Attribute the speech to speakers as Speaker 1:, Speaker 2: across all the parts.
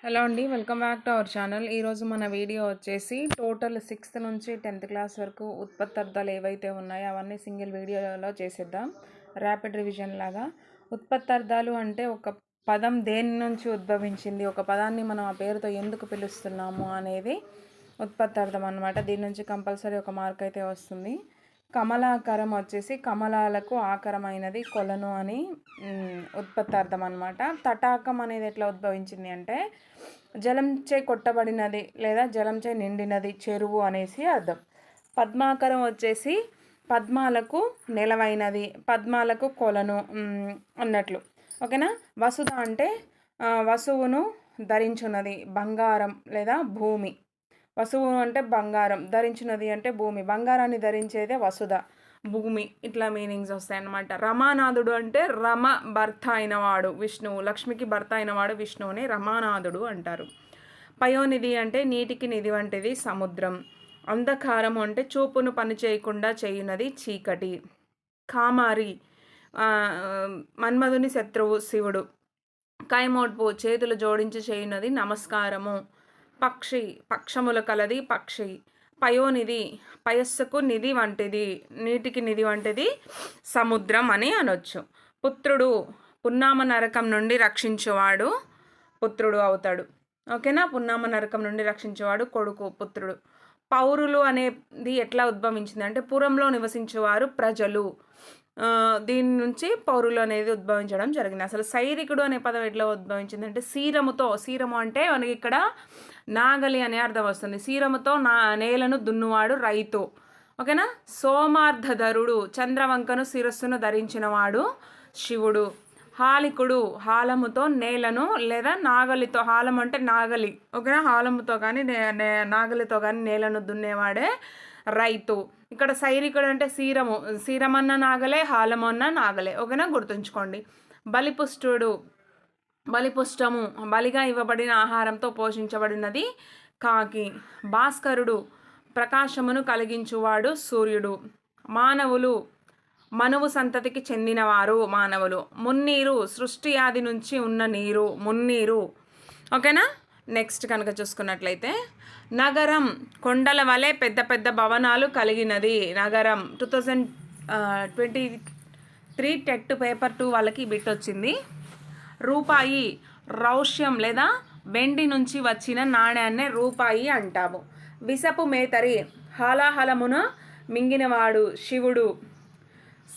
Speaker 1: Hello అండి, welcome back to our channel. ఈరోజు మన వీడియో వచ్చేసి టోటల్ 6th నుంచి 10th క్లాస్ వరకు ఉత్పత్తార్థాలు ఏవైతే ఉన్నాయో అవన్నీ సింగిల్ వీడియోలో చేసేద్దాం, ర్యాపిడ్ రివిజన్ లాగా. ఉత్పత్తార్థాలు అంటే ఒక పదం దేని నుంచి ఉద్భవించింది, ఒక పదాన్ని మనం ఆ పేరుతో ఎందుకు పిలుస్తున్నాము అనేది ఉత్పత్తార్థం అన్నమాట. దీని నుంచి కంపల్సరీ ఒక మార్క్ అయితే వస్తుంది. కమలాకరం వచ్చేసి కమలాలకు ఆకరమైనది కొలను అని ఉత్పత్తార్థం అనమాట. తటాకం అనేది ఎట్లా ఉద్భవించింది అంటే జలంచే కొట్టబడినది లేదా జలంచే నిండినది చెరువు అనేసి అర్థం. పద్మాకరం వచ్చేసి పద్మాలకు నెలవైనది, పద్మాలకు కొలను అన్నట్లు. ఓకేనా. వసుధ అంటే వసువును ధరించున్నది, బంగారం లేదా భూమి. వసువు అంటే బంగారం, ధరించినది అంటే భూమి, బంగారాన్ని ధరించేదే వసుధ, భూమి. ఇట్లా మీనింగ్స్ వస్తాయన్నమాట. రమానాథుడు అంటే రమ భర్త అయినవాడు విష్ణువు, లక్ష్మికి భర్త అయినవాడు విష్ణువుని రమానాథుడు అంటారు. పయోనిధి అంటే నీటికి నిధి వంటిది సముద్రం. అంధకారం అంటే చూపును పని చేయకుండా చేయునది చీకటి. కామారి మన్మధుని శత్రువు శివుడు. కైమోడ్పు చేతులు జోడించి చేయునది నమస్కారము. పక్షి పక్షముల కలది పక్షి. పయోనిధి పయస్సుకు నిధి వంటిది, నీటికి నిధి వంటిది సముద్రం అని అనొచ్చు. పుత్రుడు పున్నామ నరకం నుండి రక్షించేవాడు పుత్రుడు అవుతాడు. ఓకేనా. పున్నామ నరకం నుండి రక్షించేవాడు కొడుకు, పుత్రుడు. పౌరులు అనేది ఎట్లా ఉద్భవించింది అంటే పురంలో నివసించేవారు ప్రజలు. దీని నుంచి పౌరులు అనేది ఉద్భవించడం జరిగింది. అసలు సైనికుడు అనే పదం ఎట్లా ఉద్భవించింది అంటే శీరముతో, శీరము అంటే మనకి ఇక్కడ నాగలి అనే అర్థం వస్తుంది. శీరముతో నేలను దున్నువాడు రైతు. ఓకేనా. సోమార్ధధరుడు చంద్రవంకను శిరస్సును ధరించినవాడు శివుడు. హాలికుడు హాలముతో నేలను లేదా నాగలితో, హాలం అంటే నాగలి. ఓకేనా. హాలముతో కానీ నాగలితో కానీ నేలను దున్నేవాడే రైతు. ఇక్కడ సైనికుడు అంటే శీరము, శీరమన్న నాగలే, హాలమన్న నాగలే. ఓకేనా, గుర్తుంచుకోండి. బలిపుష్టుడు బలిపుష్టము బలిగా ఇవ్వబడిన ఆహారంతో పోషించబడినది కాకి. భాస్కరుడు ప్రకాశమును కలిగించువాడు సూర్యుడు. మానవులు మనువు సంతతికి చెందినవారు మానవులు. మున్నీరు సృష్టి ఆది నుంచి ఉన్న నీరు, మున్నీరు. ఓకేనా. నెక్స్ట్ కనుక చూసుకున్నట్లయితే నగరం కొండల వలె పెద్ద పెద్ద భవనాలు కలిగినది నగరం. 2023 టెట్ పేపర్ 2 వాళ్ళకి బిట్ వచ్చింది. రూపాయి రౌష్యం లేదా వెండి నుంచి వచ్చిన నాణ్యాన్నే రూపాయి అంటాము. విసపు మేతరి హాలాహలమున మింగినవాడు శివుడు.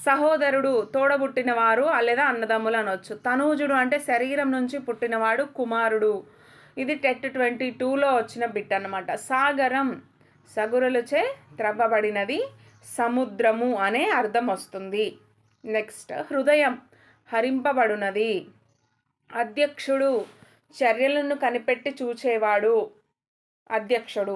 Speaker 1: సహోదరుడు తోడబుట్టినవారు లేదా అన్నదమ్ములు అనొచ్చు. తనూజుడు అంటే శరీరం నుంచి పుట్టినవాడు కుమారుడు. ఇది టెట్ 22లో వచ్చిన బిట్ అన్నమాట. సాగరం సగురులచే త్రవ్వబడినది సముద్రము అనే అర్థం వస్తుంది. నెక్స్ట్ హృదయం హరింపబడినది. అధ్యక్షుడు చర్యలను కనిపెట్టి చూచేవాడు అధ్యక్షుడు.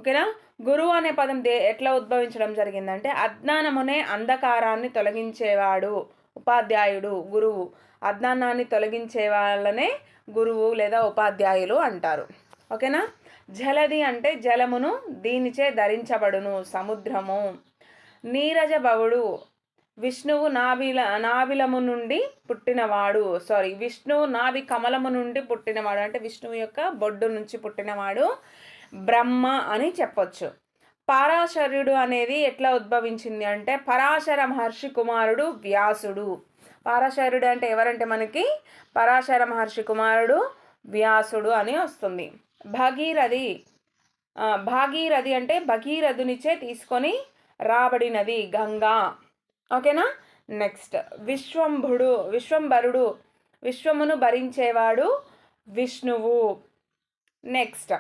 Speaker 1: ఓకేనా. గురువు అనే పదం ఎట్లా ఉద్భవించడం జరిగిందంటే అజ్ఞానమునే అంధకారాన్ని తొలగించేవాడు ఉపాధ్యాయుడు. గురువు అజ్ఞానాన్ని తొలగించే వాళ్ళనే గురువు లేదా ఉపాధ్యాయులు అంటారు. ఓకేనా. జలది అంటే జలమును దీనిచే ధరించబడును సముద్రము. నీరజభవుడు విష్ణువు నాభిలము నుండి పుట్టినవాడు. విష్ణువు నాభి కమలము నుండి పుట్టినవాడు అంటే విష్ణువు యొక్క బొడ్డు నుంచి పుట్టినవాడు బ్రహ్మ అని చెప్పొచ్చు. పరాశరుడు అనేది ఎట్లా ఉద్భవించింది అంటే పరాశర మహర్షి కుమారుడు వ్యాసుడు. పరాశరుడు అంటే ఎవరంటే మనకి పరాశర మహర్షి కుమారుడు వ్యాసుడు అని వస్తుంది. భాగీరథి అంటే భగీరథునిచే తీసుకొని రాబడినది గంగా. ఓకేనా. నెక్స్ట్ విశ్వంభరుడు విశ్వమును భరించేవాడు విష్ణువు. నెక్స్ట్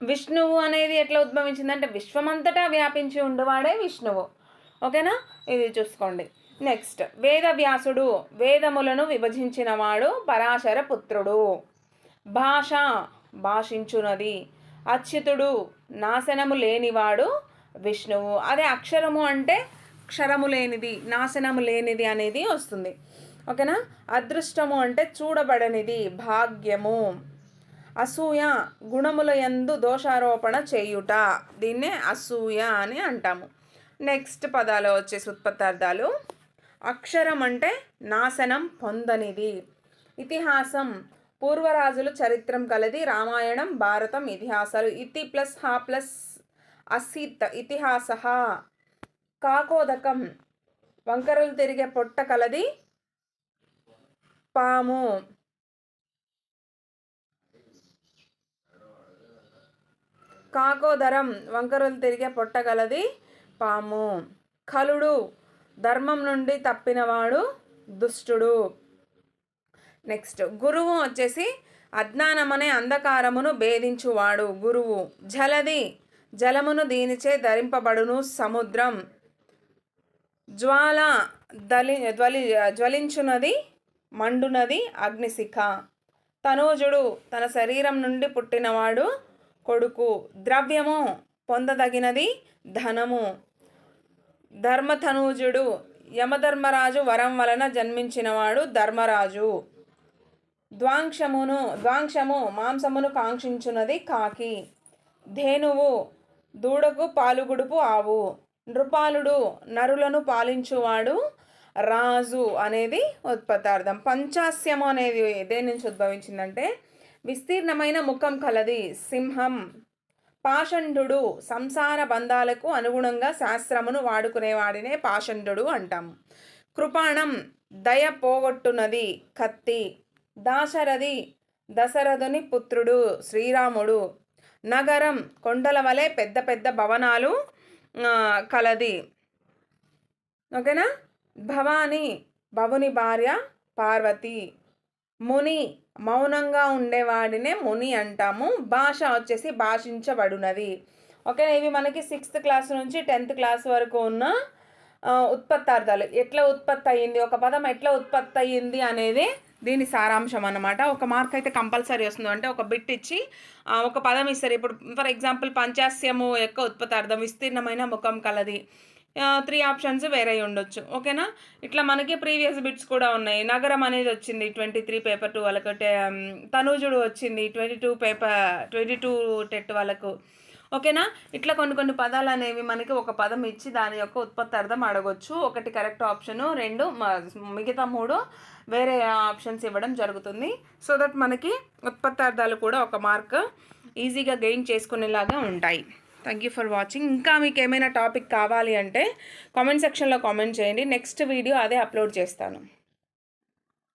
Speaker 1: విష్ణువు అనేది ఎట్లా ఉద్భవించిందంటే విశ్వమంతటా వ్యాపించి ఉండేవాడే విష్ణువు. ఓకేనా, ఇది చూసుకోండి. నెక్స్ట్ వేదవ్యాసుడు వేదములను విభజించినవాడు పరాశర పుత్రుడు. భాష భాషించునది. అచ్యుతుడు నాశనము లేనివాడు విష్ణువు. అదే అక్షరము అంటే క్షరము లేనిది, నాశనము లేనిది అనేది వస్తుంది. ఓకేనా. అదృష్టము అంటే చూడబడనిది, భాగ్యము. అసూయ గుణముల యందు దోషారోపణ చేయుట, దీన్నే అసూయ అని అంటాము. నెక్స్ట్ పదాలు వచ్చేసి ఉత్పత్తార్థాలు. అక్షరం అంటే నాశనం పొందనిది. ఇతిహాసం పూర్వరాజులు చరిత్రం కలది రామాయణం భారతం ఇతిహాసాలు. ఇతి ప్లస్ హా ప్లస్ అసిత్ ఇతిహాస. కాకోదకం వంకరలు తిరిగే పొట్ట కలది పాము. కాకోదరం వంకరలు తిరిగే పొట్ట కలది పాము. ఖలుడు ధర్మం నుండి తప్పినవాడు దుష్టుడు. నెక్స్ట్ గురువు వచ్చేసి అజ్ఞానమనే అంధకారమును భేదించువాడు గురువు. జలది జలమును దీనిచే ధరింపబడును సముద్రం. జ్వాల జ్వలించునది మండునది అగ్నిశిఖ. తనూజుడు తన శరీరం నుండి పుట్టినవాడు కొడుకు. ద్రవ్యము పొందదగినది ధనము. ధర్మతనూజుడు యమధర్మరాజు వరం వలన జన్మించినవాడు ధర్మరాజు. ద్వాంశము మాంసమును కాంక్షించున్నది కాకి. ధేనువు దూడకు పాలుగుడుపు ఆవు. నృపాలుడు నరులను పాలించువాడు రాజు అనేది ఉత్పత్తార్థం. పంచాస్యము అనేది దేని నుంచి ఉద్భవించిందంటే విస్తీర్ణమైన ముఖం కలది సింహం. పాషండు సంసార బంధాలకు అనుగుణంగా శాస్త్రమును వాడుకునేవాడినే పాషండు అంటాము. కృపాణం దయ పోగొట్టునది కత్తి. దాశరథి దశరథుని పుత్రుడు శ్రీరాముడు. నగరం కొండల వలె పెద్ద పెద్ద భవనాలు కలది. ఓకేనా. భవాని భవుని భార్య పార్వతి. ముని మౌనంగా ఉండేవాడినే ముని అంటాము. భాష వచ్చేసి భాషించబడునది. ఓకేనా. ఇవి మనకి 6th క్లాస్ నుంచి 10th క్లాస్ వరకు ఉన్న ఉత్పత్తార్థాలు. ఎట్లా ఉత్పత్తి అయ్యింది, ఒక పదం ఎట్లా ఉత్పత్తి అయ్యింది అనేది దీని సారాంశం అన్నమాట. ఒక మార్క్ అయితే కంపల్సరీ వస్తుంది. అంటే ఒక బిట్ ఇచ్చి ఒక పదం ఇస్తారు. ఇప్పుడు ఫర్ ఎగ్జాంపుల్ పంచాస్యము యొక్క ఉత్పత్తార్థం విస్తీర్ణమైన ముఖం కలది. 3 ఆప్షన్స్ వేరే ఉండొచ్చు. ఓకేనా. ఇట్లా మనకి ప్రీవియస్ బిట్స్ కూడా ఉన్నాయి. నగరం అనేది వచ్చింది 23 పేపర్ 2 వాళ్ళకు. తనూజుడు వచ్చింది 22 టెట్ వాళ్ళకు. ఓకేనా. ఇట్లా కొన్ని పదాలు అనేవి మనకి ఒక పదం ఇచ్చి దాని యొక్క ఉత్పత్తార్థం అడగొచ్చు. 1 కరెక్ట్ ఆప్షను, 2 మిగతా 3 వేరే ఆప్షన్స్ ఇవ్వడం జరుగుతుంది. సో దట్ మనకి ఉత్పత్తార్థాలు కూడా ఒక మార్క్ ఈజీగా గెయిన్ చేసుకునేలాగా ఉంటాయి. Thank you for watching. ఇంకా మీకు ఏమైనా టాపిక్ కావాలి అంటే కామెంట్ సెక్షన్లో కామెంట్ చేయండి. నెక్స్ట్ వీడియో అదే అప్లోడ్ చేస్తాను.